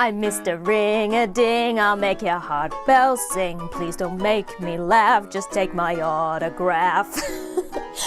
I'm Mr. Ringarding, I'll make your heart bells sing. Please don't make me laugh, just take my autograph.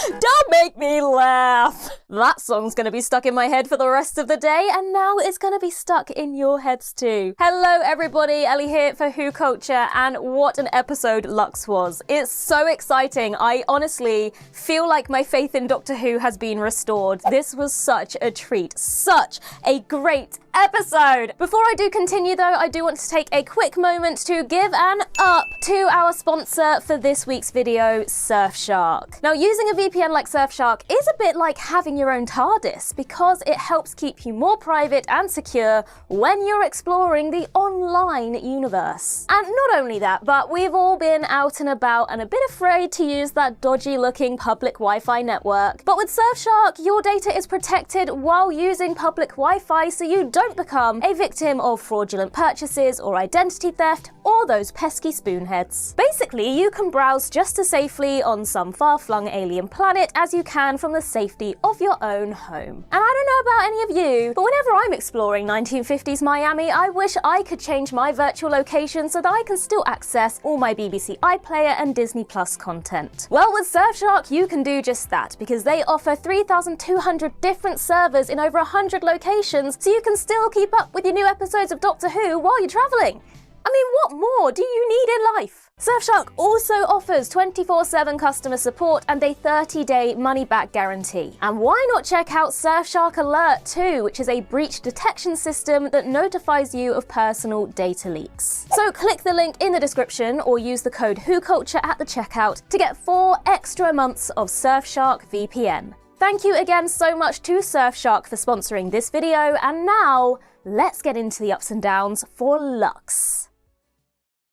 Don't make me laugh! That song's gonna be stuck in my head for the rest of the day, and now it's gonna be stuck in your heads too. Hello everybody, Ellie here for WhoCulture, and what an episode Lux was. It's so exciting. I honestly feel like my faith in Doctor Who has been restored. This was such a treat, such a great episode. Before I do continue though, I do want to take a quick moment to give an up to our sponsor for this week's video, Surfshark. Now, using a VPN like Surfshark is a bit like having your own Tardis because it helps keep you more private and secure when you're exploring the online universe. And not only that, but we've all been out and about and a bit afraid to use that dodgy looking public Wi-Fi network. But with Surfshark, your data is protected while using public Wi-Fi, so you don't become a victim of fraudulent purchases or identity theft or those pesky spoonheads. Basically, you can browse just as safely on some far-flung alien planet as you can from the safety of your own home. And I don't know about any of you, but whenever I'm exploring 1950s Miami, I wish I could change my virtual location so that I can still access all my BBC iPlayer and Disney Plus content. Well, with Surfshark, you can do just that because they offer 3,200 different servers in over 100 locations, so you can still keep up with your new episodes of Doctor Who while you're traveling. I mean, what more do you need in life? Surfshark also offers 24/7 customer support and a 30-day money-back guarantee. And why not check out Surfshark Alert too, which is a breach detection system that notifies you of personal data leaks. So click the link in the description or use the code WhoCulture at the checkout to get 4 extra months of Surfshark VPN. Thank you again so much to Surfshark for sponsoring this video, and now let's get into the ups and downs for Lux.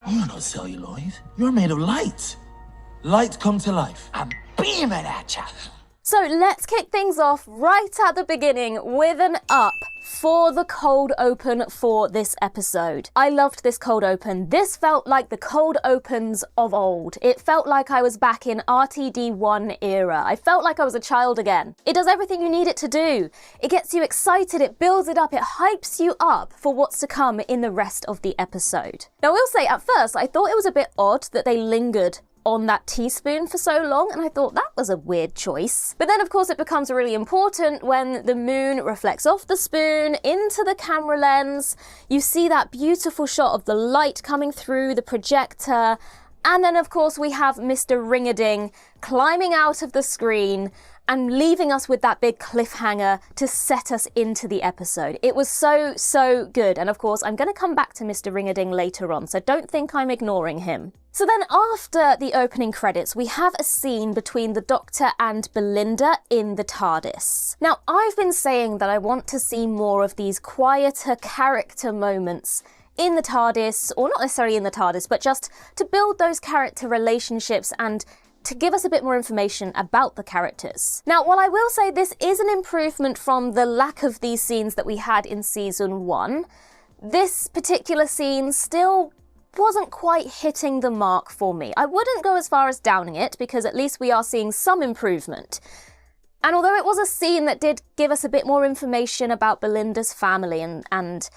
You're not celluloid. You're made of light. Light come to life. I'm beaming at ya. So let's kick things off right at the beginning with an up for the cold open for this episode. I loved this cold open. This felt like the cold opens of old. It felt like I was back in RTD1 era. I felt like I was a child again. It does everything you need it to do. It gets you excited, it builds it up, it hypes you up for what's to come in the rest of the episode. Now, I will say at first I thought it was a bit odd that they lingered on that teaspoon for so long, and I thought that was a weird choice. But then of course it becomes really important when the moon reflects off the spoon into the camera lens. You see that beautiful shot of the light coming through the projector, and then of course we have Mr. Ringarding climbing out of the screen and leaving us with that big cliffhanger to set us into the episode. It was so good, and of course I'm going to come back to Mr. Ringarding later on, so don't think I'm ignoring him. So then after the opening credits, we have a scene between the Doctor and Belinda in the Tardis. Now, I've been saying that I want to see more of these quieter character moments in the Tardis, or not necessarily in the Tardis, but just to build those character relationships and to give us a bit more information about the characters. Now, while I will say this is an improvement from the lack of these scenes that we had in season 1, this particular scene still wasn't quite hitting the mark for me. I wouldn't go as far as downing it because at least we are seeing some improvement. And although it was a scene that did give us a bit more information about Belinda's family and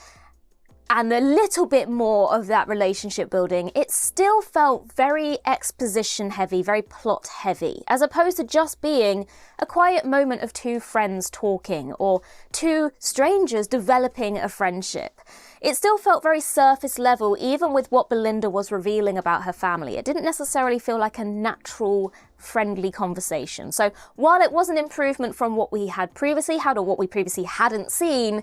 a little bit more of that relationship building, it still felt very exposition heavy, very plot heavy, as opposed to just being a quiet moment of two friends talking or two strangers developing a friendship. It still felt very surface level, even with what Belinda was revealing about her family. It didn't necessarily feel like a natural, friendly conversation. So while it was an improvement from what we had previously had or what we previously hadn't seen,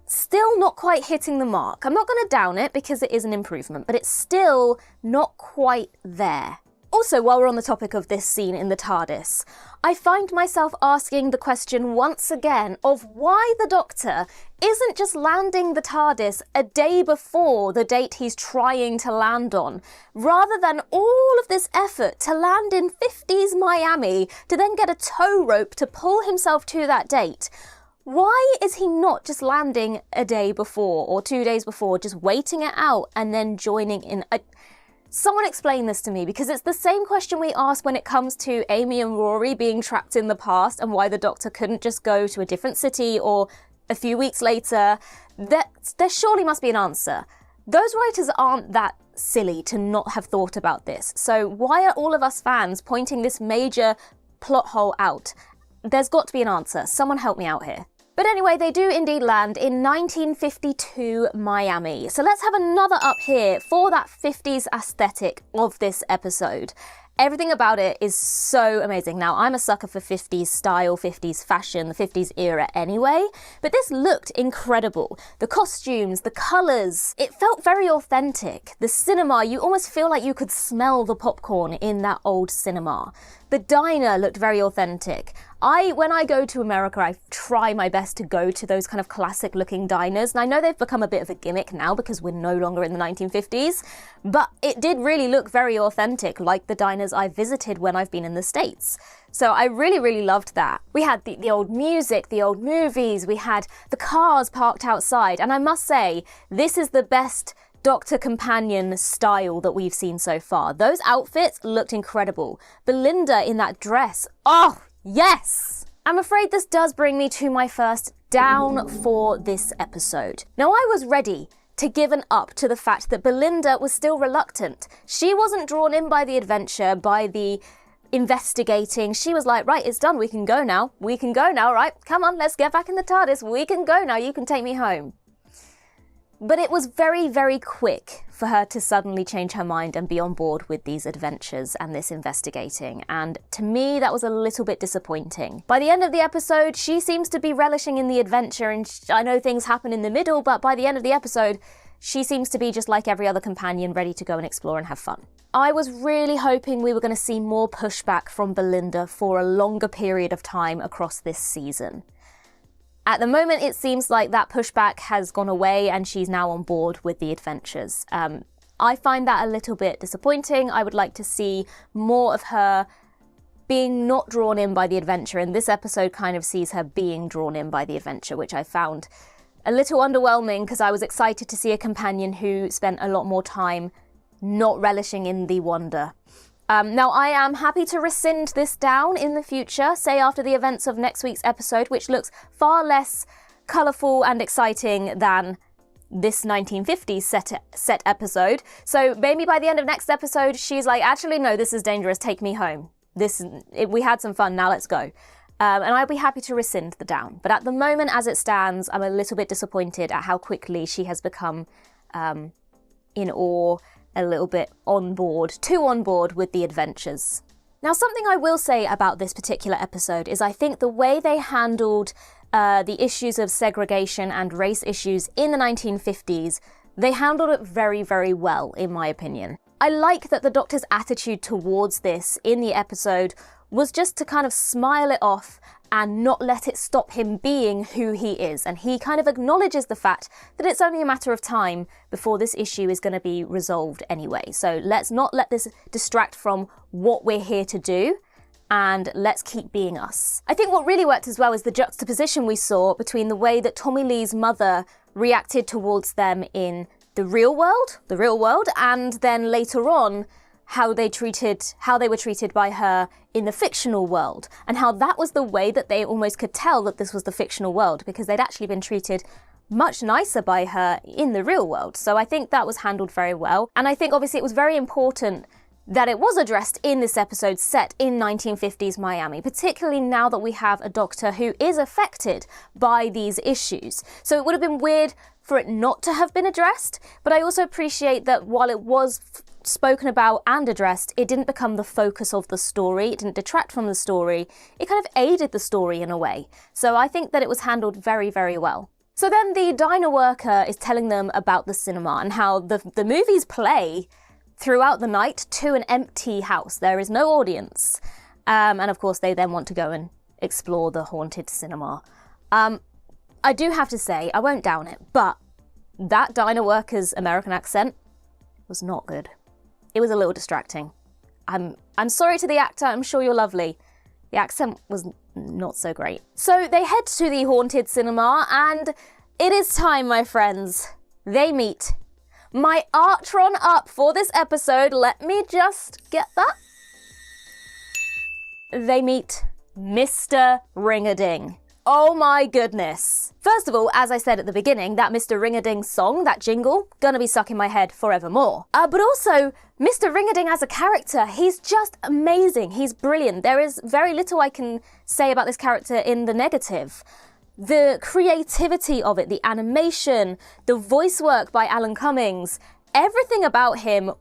still not quite hitting the mark. I'm not going to down it because it is an improvement, but it's still not quite there. Also, while we're on the topic of this scene in the Tardis, I find myself asking the question once again of why the Doctor isn't just landing the Tardis a day before the date he's trying to land on, rather than all of this effort to land in 50s Miami to then get a tow rope to pull himself to that date. Why is he not just landing a day before or 2 days before, just waiting it out and then joining in? Someone explain this to me, because it's the same question we asked when it comes to Amy and Rory being trapped in the past and why the Doctor couldn't just go to a different city or a few weeks later. That there surely must be an answer. Those writers aren't that silly to not have thought about this. So why are all of us fans pointing this major plot hole out? There's got to be an answer. Someone help me out here. But anyway, they do indeed land in 1952 Miami. So let's have another up here for that 50s aesthetic of this episode. Everything about it is so amazing. Now, I'm a sucker for 50s style, 50s fashion, the 50s era anyway, but this looked incredible. The costumes, the colours, it felt very authentic. The cinema, you almost feel like you could smell the popcorn in that old cinema. The diner looked very authentic. When I go to America, I try my best to go to those kind of classic looking diners. And I know they've become a bit of a gimmick now because we're no longer in the 1950s, but it did really look very authentic, like the diners I've visited when I've been in the States. So I really, really loved that. We had the old music, the old movies, we had the cars parked outside. And I must say, this is the best Doctor Companion style that we've seen so far. Those outfits looked incredible. Belinda in that dress, oh, yes! I'm afraid this does bring me to my first down for this episode. Now, I was ready to give an up to the fact that Belinda was still reluctant. She wasn't drawn in by the adventure, by the investigating. She was like, right, it's done, we can go now. We can go now, right? Come on, let's get back in the TARDIS. We can go now, you can take me home. But it was very, very quick for her to suddenly change her mind and be on board with these adventures and this investigating. And to me, that was a little bit disappointing. By the end of the episode, she seems to be relishing in the adventure, and I know things happen in the middle, but by the end of the episode, she seems to be just like every other companion, ready to go and explore and have fun. I was really hoping we were going to see more pushback from Belinda for a longer period of time across this season. At the moment, it seems like that pushback has gone away and she's now on board with the adventures. I find that a little bit disappointing. I would like to see more of her being not drawn in by the adventure, and this episode kind of sees her being drawn in by the adventure, which I found a little underwhelming because I was excited to see a companion who spent a lot more time not relishing in the wonder. Now, I am happy to rescind this down in the future, say after the events of next week's episode, which looks far less colourful and exciting than this 1950s set episode. So maybe by the end of next episode, she's like, actually, no, this is dangerous, take me home. We had some fun, now let's go. And I'd be happy to rescind the down. But at the moment, as it stands, I'm a little bit disappointed at how quickly she has become in awe, a little bit too on board with the adventures. Now, something I will say about this particular episode is I think the way they handled the issues of segregation and race issues in the 1950s, they handled it very, very well, in my opinion. I like that the Doctor's attitude towards this in the episode was just to kind of smile it off and not let it stop him being who he is. And he kind of acknowledges the fact that it's only a matter of time before this issue is going to be resolved anyway. So let's not let this distract from what we're here to do, and let's keep being us. I think what really worked as well is the juxtaposition we saw between the way that Tommy Lee's mother reacted towards them in the real world, and then later on, how they were treated by her in the fictional world, and how that was the way that they almost could tell that this was the fictional world, because they'd actually been treated much nicer by her in the real world. So I think that was handled very well. And I think obviously it was very important that it was addressed in this episode set in 1950s Miami, particularly now that we have a Doctor who is affected by these issues. So it would have been weird for it not to have been addressed, but I also appreciate that while it was spoken about and addressed, it didn't become the focus of the story, it didn't detract from the story, it kind of aided the story in a way. So I think that it was handled very, very well. So then the diner worker is telling them about the cinema and how the movies play throughout the night to an empty house. There is no audience. And of course they then want to go and explore the haunted cinema. I do have to say, I won't down it, but that diner worker's American accent was not good. It was a little distracting. I'm sorry to the actor, I'm sure you're lovely. The accent was not so great. So they head to the haunted cinema, and it is time, my friends. They meet. My Artron up for this episode, let me just get that. They meet Mr. Ringarding. Oh my goodness. First of all, as I said at the beginning, that Mr. Ringarding song, that jingle, gonna be stuck in my head forevermore. But also, Mr. Ringarding as a character, he's just amazing. He's brilliant. There is very little I can say about this character in the negative. The creativity of it, the animation, the voice work by Alan Cummings, everything about him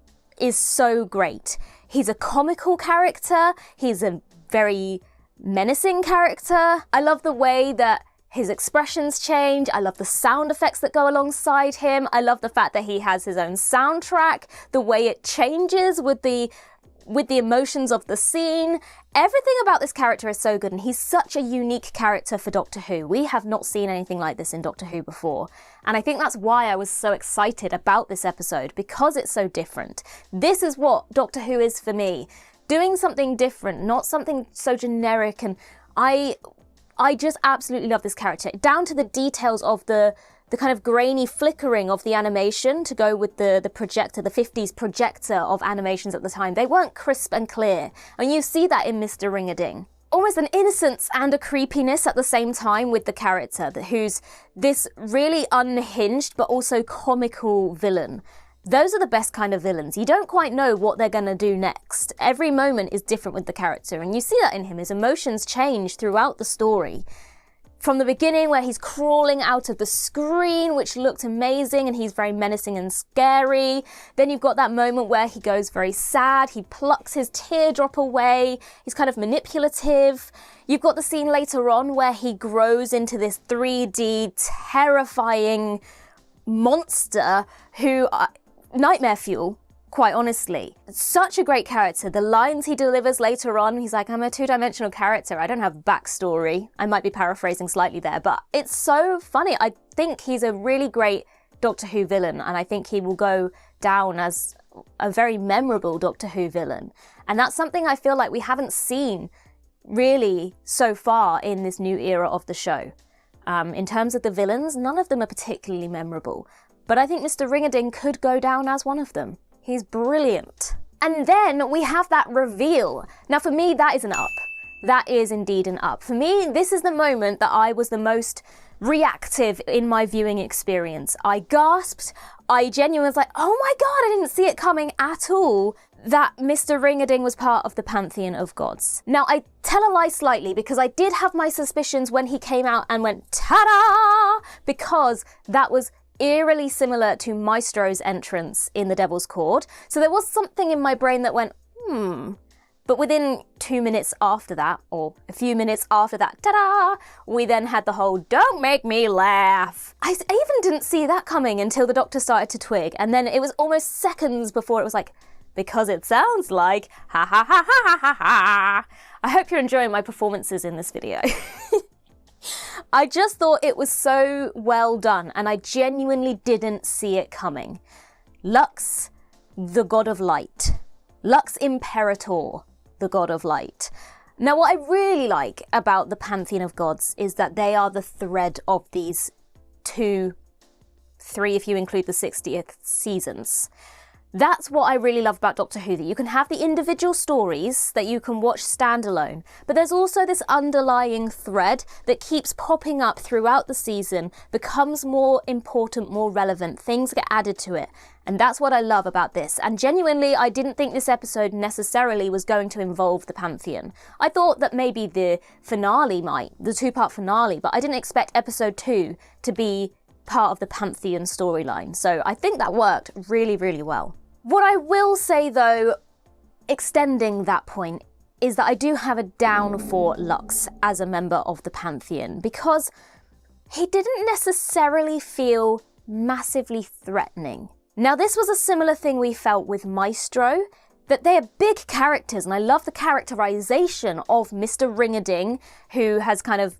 is so great. He's a comical character. He's a very menacing character. I love the way that his expressions change. I love the sound effects that go alongside him. I love the fact that he has his own soundtrack, the way it changes with the emotions of the scene. Everything about this character is so good, and he's such a unique character for Doctor Who. We have not seen anything like this in Doctor Who before, and I think that's why I was so excited about this episode, because it's so different. This is what Doctor Who is for me. Doing something different, not something so generic, and I just absolutely love this character, down to the details of the kind of grainy flickering of the animation to go with the projector, the 50s projector of animations at the time. They weren't crisp and clear, and you see that in Mr. Ringarding. Almost an innocence and a creepiness at the same time with the character, who's this really unhinged but also comical villain. Those are the best kind of villains. You don't quite know what they're going to do next. Every moment is different with the character, and you see that in him. His emotions change throughout the story. From the beginning, where he's crawling out of the screen, which looked amazing, and he's very menacing and scary. Then you've got that moment where he goes very sad. He plucks his teardrop away. He's kind of manipulative. You've got the scene later on where he grows into this 3D terrifying monster who... nightmare fuel, quite honestly. Such a great character. The lines he delivers later on, he's like, I'm a two-dimensional character. I don't have backstory. I might be paraphrasing slightly there, but it's so funny. I think he's a really great Doctor Who villain, and I think he will go down as a very memorable Doctor Who villain. And that's something I feel like we haven't seen really so far in this new era of the show. In terms of the villains, none of them are particularly memorable. But I think Mr. Ringarding could go down as one of them. He's brilliant. And then we have that reveal. Now for me, that is an up. That is indeed an up. For me, this is the moment that I was the most reactive in my viewing experience. I gasped. I genuinely was like, oh my God, I didn't see it coming at all, that Mr. Ringarding was part of the Pantheon of Gods. Now, I tell a lie slightly, because I did have my suspicions when he came out and went, ta-da! Because that was eerily similar to Maestro's entrance in The Devil's Cord. So there was something in my brain that went, But within 2 minutes after that, or a few minutes after that, ta-da, we then had the whole, don't make me laugh. I even didn't see that coming until the Doctor started to twig. And then it was almost seconds before it was like, because it sounds like, ha ha ha ha ha ha ha. I hope you're enjoying my performances in this video. I just thought it was so well done, and I genuinely didn't see it coming. Lux, the god of light. Lux Imperator, the god of light. Now, what I really like about the Pantheon of Gods is that they are the thread of these 2, 3 if you include the 60th seasons. That's what I really love about Doctor Who, that you can have the individual stories that you can watch standalone, but there's also this underlying thread that keeps popping up throughout the season, becomes more important, more relevant, things get added to it. And that's what I love about this. And genuinely, I didn't think this episode necessarily was going to involve the Pantheon. I thought that maybe the finale might, the 2-part finale, but I didn't expect episode 2 to be part of the Pantheon storyline. So I think that worked really, really well. What I will say though, extending that point, is that I do have a down for Lux as a member of the Pantheon, because he didn't necessarily feel massively threatening. Now, this was a similar thing we felt with Maestro, that they are big characters, and I love the characterization of Mr. Ringarding, who has kind of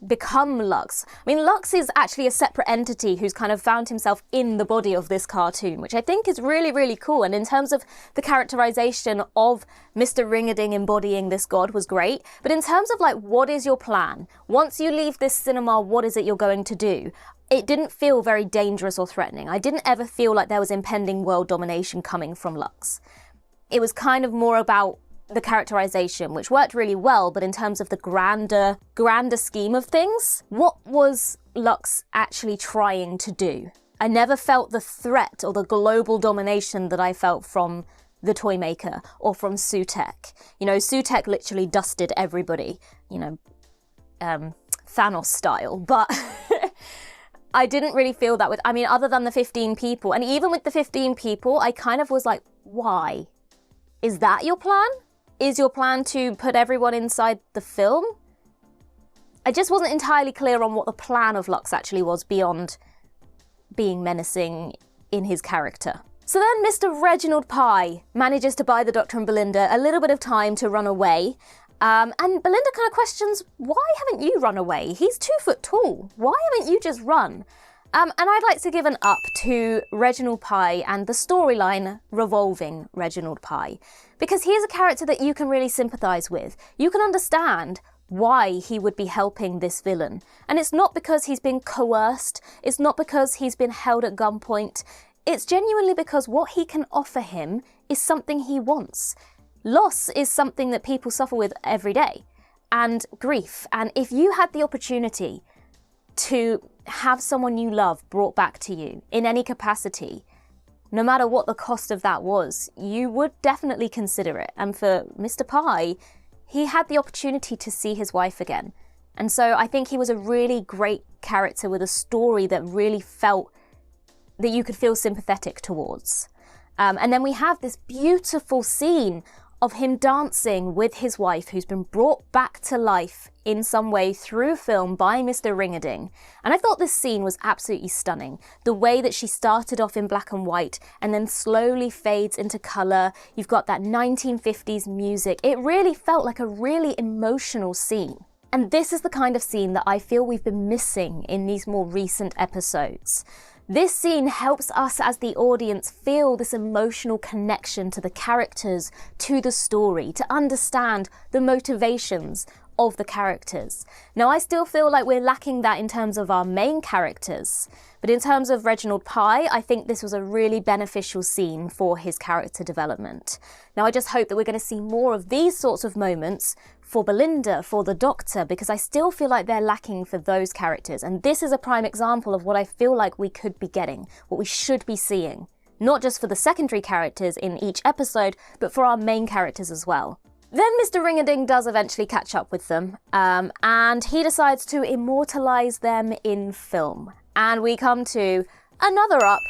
become Lux. I mean, Lux is actually a separate entity who's kind of found himself in the body of this cartoon, which I think is really, really cool. And in terms of the characterization of Mr. Ringarding embodying this god was great. But in terms of like, what is your plan? Once you leave this cinema, what is it you're going to do? It didn't feel very dangerous or threatening. I didn't ever feel like there was impending world domination coming from Lux. It was kind of more about the characterization, which worked really well, but in terms of the grander scheme of things, what was Lux actually trying to do? I never felt the threat or the global domination that I felt from the toy maker or from Sutek. You know, Sutek literally dusted everybody, you know, Thanos style, but I didn't really feel that with, I mean, other than the 15 people, and even with the 15 people, I kind of was like, why? Is that your plan? Is your plan to put everyone inside the film? I just wasn't entirely clear on what the plan of Lux actually was beyond being menacing in his character. So then Mr. Reginald Pie manages to buy the Doctor and Belinda a little bit of time to run away. And Belinda kind of questions, why haven't you run away? He's 2 foot tall. Why haven't you just run? And I'd like to give an up to Reginald Pie and the storyline revolving Reginald Pie, because he is a character that you can really sympathise with. You can understand why he would be helping this villain. And it's not because he's been coerced. It's not because he's been held at gunpoint. It's genuinely because what he can offer him is something he wants. Loss is something that people suffer with every day, and grief. And if you had the opportunity to have someone you love brought back to you in any capacity, no matter what the cost of that was, you would definitely consider it. And for Mr. Pie, he had the opportunity to see his wife again. And so I think he was a really great character with a story that really felt that you could feel sympathetic towards. And then we have this beautiful scene of him dancing with his wife, who's been brought back to life in some way through film by Mr. Ringarding. And I thought this scene was absolutely stunning. The way that she started off in black and white and then slowly fades into colour. You've got that 1950s music. It really felt like a really emotional scene. And this is the kind of scene that I feel we've been missing in these more recent episodes. This scene helps us as the audience feel this emotional connection to the characters, to the story, to understand the motivations of the characters. Now, I still feel like we're lacking that in terms of our main characters, but in terms of Reginald Pie, I think this was a really beneficial scene for his character development. Now, I just hope that we're going to see more of these sorts of moments for Belinda, for the Doctor, because I still feel like they're lacking for those characters. And this is a prime example of what I feel like we could be getting, what we should be seeing. Not just for the secondary characters in each episode, but for our main characters as well. Then Mr. Ringarding does eventually catch up with them, and he decides to immortalise them in film. And we come to another up,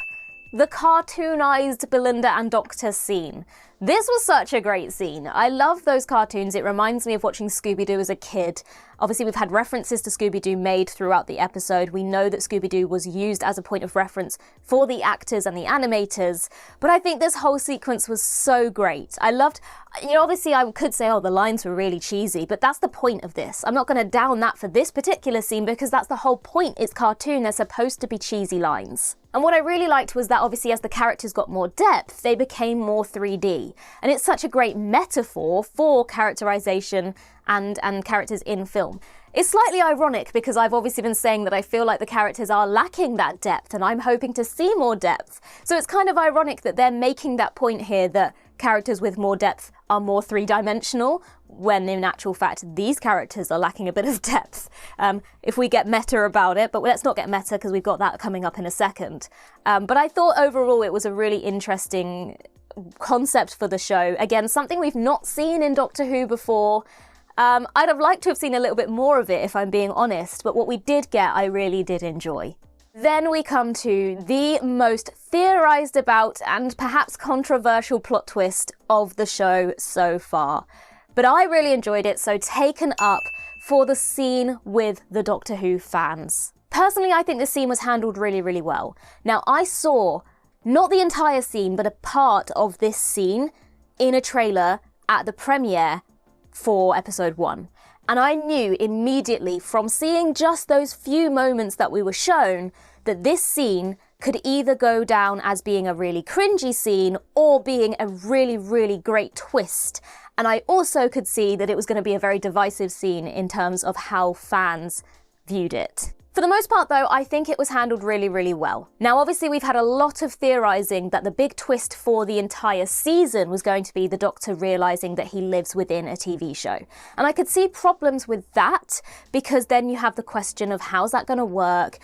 the cartoonized Belinda and Doctor scene. This was such a great scene. I love those cartoons. It reminds me of watching Scooby-Doo as a kid. Obviously, we've had references to Scooby-Doo made throughout the episode. We know that Scooby-Doo was used as a point of reference for the actors and the animators, but I think this whole sequence was so great. I loved, you know, obviously I could say, oh, the lines were really cheesy, but that's the point of this. I'm not going to down that for this particular scene because that's the whole point. It's cartoon. They're supposed to be cheesy lines. And what I really liked was that obviously as the characters got more depth, they became more 3D. And it's such a great metaphor for characterization and characters in film. It's slightly ironic because I've obviously been saying that I feel like the characters are lacking that depth and I'm hoping to see more depth. So it's kind of ironic that they're making that point here that characters with more depth are more three-dimensional, when in actual fact these characters are lacking a bit of depth. If we get meta about it, but let's not get meta because we've got that coming up in a second. But I thought overall it was a really interesting concept for the show. Again, something we've not seen in Doctor Who before. I'd have liked to have seen a little bit more of it if I'm being honest, but what we did get I really did enjoy. Then we come to the most theorised about and perhaps controversial plot twist of the show so far. But I really enjoyed it, so taken up for the scene with the Doctor Who fans. Personally, I think the scene was handled really, really well. Now, I saw not the entire scene, but a part of this scene in a trailer at the premiere for episode 1. And I knew immediately from seeing just those few moments that we were shown that this scene could either go down as being a really cringy scene or being a really, really great twist. And I also could see that it was going to be a very divisive scene in terms of how fans viewed it. For the most part though, I think it was handled really, really well. Now obviously we've had a lot of theorising that the big twist for the entire season was going to be the Doctor realising that he lives within a TV show. And I could see problems with that, because then you have the question of how's that going to work?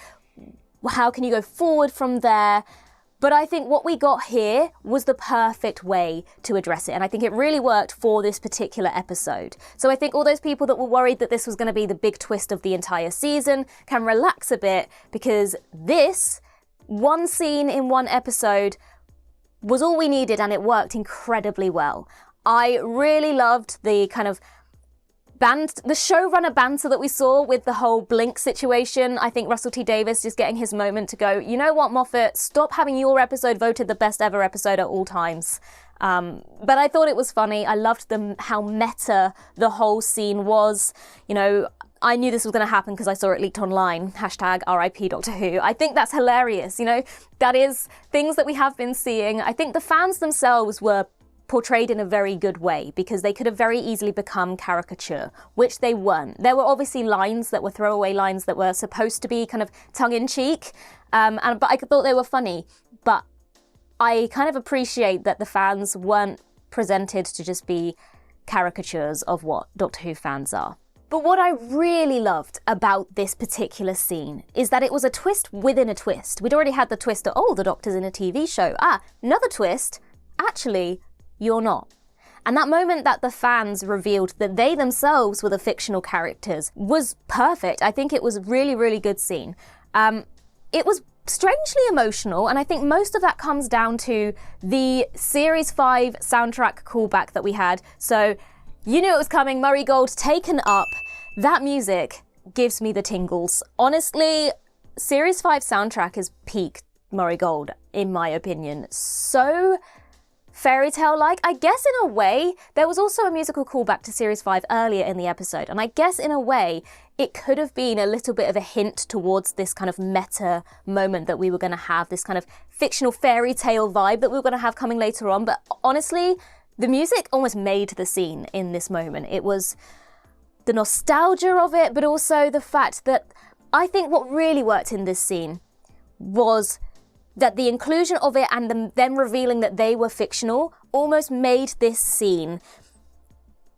How can you go forward from there? But I think what we got here was the perfect way to address it. And I think it really worked for this particular episode. So I think all those people that were worried that this was going to be the big twist of the entire season can relax a bit, because this one scene in one episode was all we needed, and it worked incredibly well. I really loved the kind of the showrunner banter that we saw with the whole Blink situation. I think Russell T Davies just getting his moment to go, you know what, Moffat, stop having your episode voted the best ever episode at all times. But I thought it was funny. I loved how meta the whole scene was. You know, I knew this was going to happen because I saw it leaked online. Hashtag RIP Doctor Who. I think that's hilarious. You know, that is things that we have been seeing. I think the fans themselves were portrayed in a very good way, because they could have very easily become caricature, which they weren't. There were obviously lines that were throwaway lines that were supposed to be kind of tongue-in-cheek, but I thought they were funny. But I kind of appreciate that the fans weren't presented to just be caricatures of what Doctor Who fans are. But what I really loved about this particular scene is that it was a twist within a twist. We'd already had the twist of, oh, the Doctor's in a TV show. Another twist, actually, you're not. And that moment that the fans revealed that they themselves were the fictional characters was perfect. I think it was a really, really good scene. It was strangely emotional, and I think most of that comes down to the Series 5 soundtrack callback that we had. So you knew it was coming, Murray Gold, Taken Up. That music gives me the tingles. Honestly, Series 5 soundtrack is peak Murray Gold, in my opinion. So fairy tale-like. I guess in a way, there was also a musical callback to Series 5 earlier in the episode, and I guess in a way, it could have been a little bit of a hint towards this kind of meta moment that we were going to have, this kind of fictional fairy tale vibe that we were going to have coming later on. But honestly, the music almost made the scene in this moment. It was the nostalgia of it, but also the fact that I think what really worked in this scene was that the inclusion of it and them revealing that they were fictional almost made this scene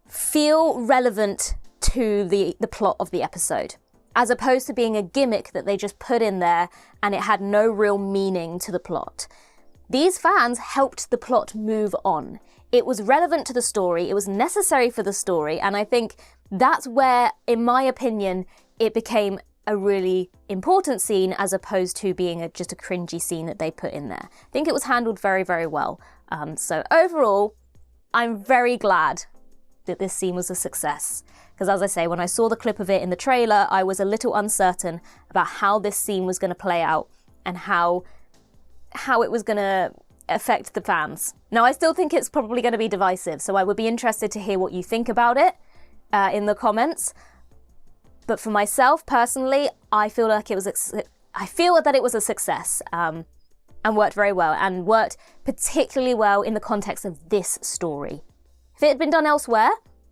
feel relevant to the plot of the episode, as opposed to being a gimmick that they just put in there and it had no real meaning to the plot. These fans helped the plot move on. It was relevant to the story, it was necessary for the story, and I think that's where, in my opinion, it became a really important scene as opposed to being just a cringy scene that they put in there. I think it was handled very, very well. So overall, I'm very glad that this scene was a success. Because as I say, when I saw the clip of it in the trailer, I was a little uncertain about how this scene was going to play out and how it was going to affect the fans. Now, I still think it's probably going to be divisive, so I would be interested to hear what you think about it in the comments. But for myself, personally, I feel that it was a success and worked very well, and worked particularly well in the context of this story. If it had been done elsewhere,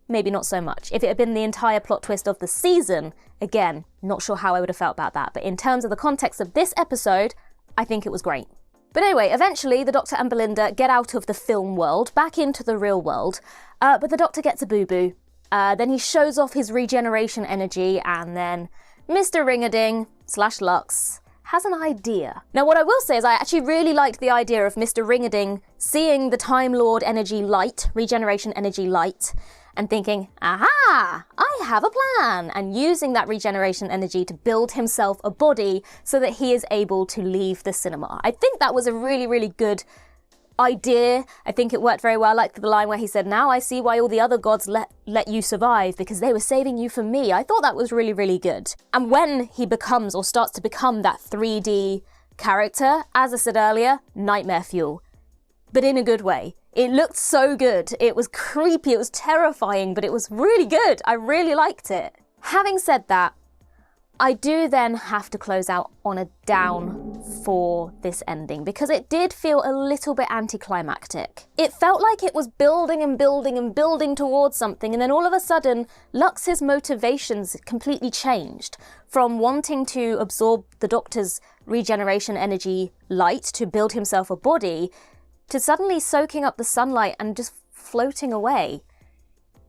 maybe not so much. If it had been the entire plot twist of the season, again, not sure how I would have felt about that. But in terms of the context of this episode, I think it was great. But anyway, eventually the Doctor and Belinda get out of the film world, back into the real world, but the Doctor gets a boo-boo. Then he shows off his regeneration energy, and then Mr. Ringarding / Lux has an idea. Now, what I will say is I actually really liked the idea of Mr. Ringarding seeing the Time Lord energy light, regeneration energy light, and thinking, aha, I have a plan, and using that regeneration energy to build himself a body so that he is able to leave the cinema. I think that was a really, really good idea. I think it worked very well. I liked the line where he said, now I see why all the other gods let you survive, because they were saving you from me. I thought that was really, really good. And when he becomes or starts to become that 3D character, as I said earlier, nightmare fuel, but in a good way. It looked so good. It was creepy, it was terrifying, but it was really good. I really liked it. Having said that, I do then have to close out on a down for this ending because it did feel a little bit anticlimactic. It felt like it was building and building and building towards something, and then all of a sudden, Lux's motivations completely changed from wanting to absorb the Doctor's regeneration energy light to build himself a body to suddenly soaking up the sunlight and just floating away.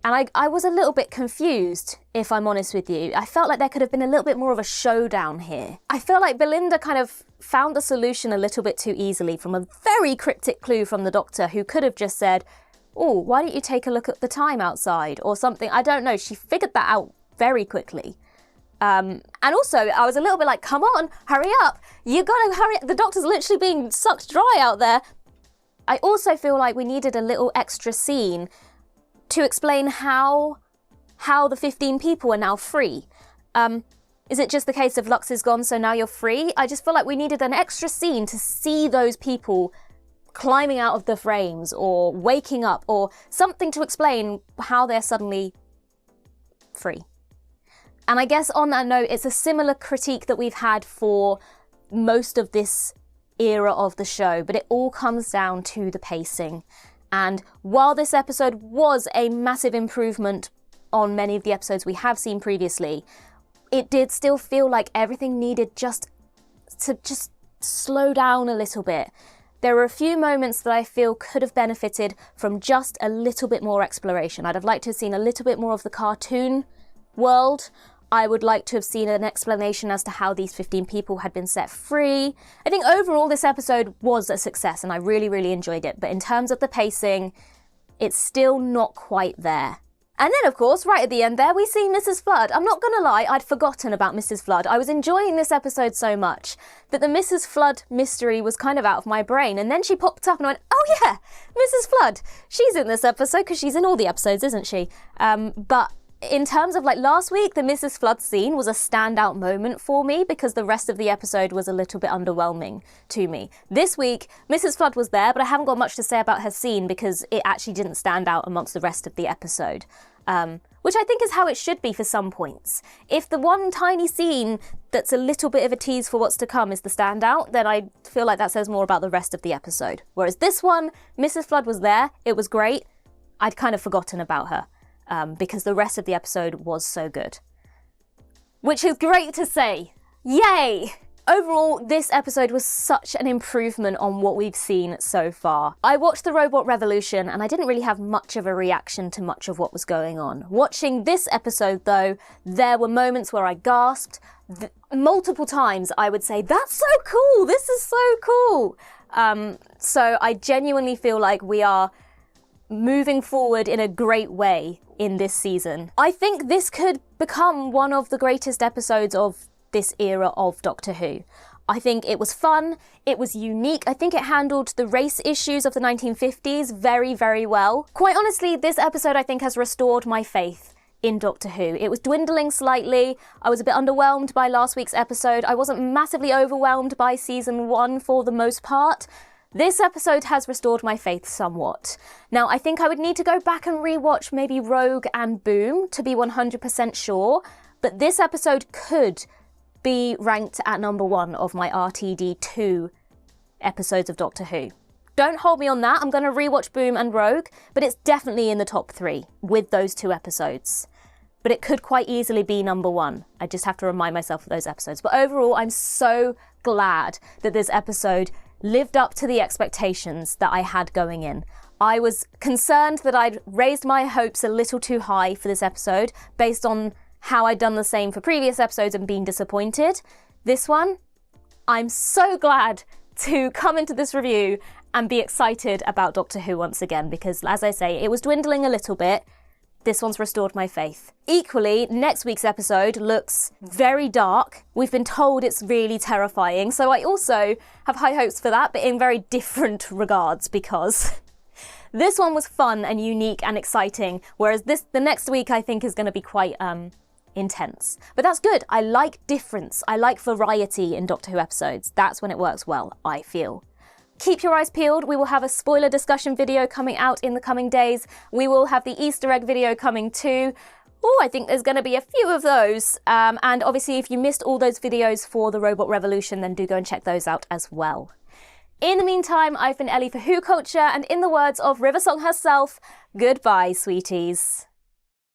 And I was a little bit confused, if I'm honest with you. I felt like there could have been a little bit more of a showdown here. I feel like Belinda kind of found the solution a little bit too easily from a very cryptic clue from the Doctor, who could have just said, oh, why don't you take a look at the time outside or something? I don't know. She figured that out very quickly. And also, I was a little bit like, come on, hurry up. You gotta hurry up. The Doctor's literally being sucked dry out there. I also feel like we needed a little extra scene to explain how the 15 people are now free. Is it just the case of Lux is gone, so now you're free? I just feel like we needed an extra scene to see those people climbing out of the frames or waking up or something to explain how they're suddenly free. And I guess on that note, it's a similar critique that we've had for most of this era of the show, but it all comes down to the pacing. And while this episode was a massive improvement on many of the episodes we have seen previously, it did still feel like everything needed to slow down a little bit. There were a few moments that I feel could have benefited from just a little bit more exploration. I'd have liked to have seen a little bit more of the cartoon world. I would like to have seen an explanation as to how these 15 people had been set free. I think overall this episode was a success and I really, really enjoyed it. But in terms of the pacing, it's still not quite there. And then, of course, right at the end there, we see Mrs. Flood. I'm not going to lie, I'd forgotten about Mrs. Flood. I was enjoying this episode so much that the Mrs. Flood mystery was kind of out of my brain. And then she popped up and I went, oh yeah, Mrs. Flood. She's in this episode because she's in all the episodes, isn't she? But in terms of like last week, the Mrs. Flood scene was a standout moment for me because the rest of the episode was a little bit underwhelming to me. This week, Mrs. Flood was there, but I haven't got much to say about her scene because it actually didn't stand out amongst the rest of the episode. Which I think is how it should be for some points. If the one tiny scene that's a little bit of a tease for what's to come is the standout, then I feel like that says more about the rest of the episode. Whereas this one, Mrs. Flood was there, it was great. I'd kind of forgotten about her. Because the rest of the episode was so good. Which is great to say. Yay! Overall, this episode was such an improvement on what we've seen so far. I watched the Robot Revolution and I didn't really have much of a reaction to much of what was going on. Watching this episode though, there were moments where I gasped. Multiple times I would say, that's so cool, this is so cool. So I genuinely feel like we are moving forward in a great way in this season. I think this could become one of the greatest episodes of this era of Doctor Who. I think it was fun, it was unique, I think it handled the race issues of the 1950s very, very well. Quite honestly, this episode I think has restored my faith in Doctor Who. It was dwindling slightly, I was a bit underwhelmed by last week's episode, I wasn't massively overwhelmed by season 1 for the most part. This episode has restored my faith somewhat. Now, I think I would need to go back and rewatch maybe Rogue and Boom to be 100% sure, but this episode could be ranked at number 1 of my RTD2 episodes of Doctor Who. Don't hold me on that, I'm going to rewatch Boom and Rogue, but it's definitely in the top 3 with those 2 episodes. But it could quite easily be number 1. I just have to remind myself of those episodes. But overall, I'm so glad that this episode lived up to the expectations that I had going in. I was concerned that I'd raised my hopes a little too high for this episode based on how I'd done the same for previous episodes and been disappointed. This one, I'm so glad to come into this review and be excited about Doctor Who once again because, as I say, it was dwindling a little bit. This one's restored my faith. Equally, next week's episode looks very dark. We've been told it's really terrifying, so I also have high hopes for that, but in very different regards because this one was fun and unique and exciting, whereas the next week I think is going to be quite intense. But that's good. I like difference. I like variety in Doctor Who episodes. That's when it works well, I feel. Keep your eyes peeled. We will have a spoiler discussion video coming out in the coming days. We will have the Easter egg video coming too. Oh, I think there's going to be a few of those. And obviously, if you missed all those videos for the Robot Revolution, then do go and check those out as well. In the meantime, I've been Ellie for WhoCulture, and in the words of Riversong herself, goodbye, sweeties.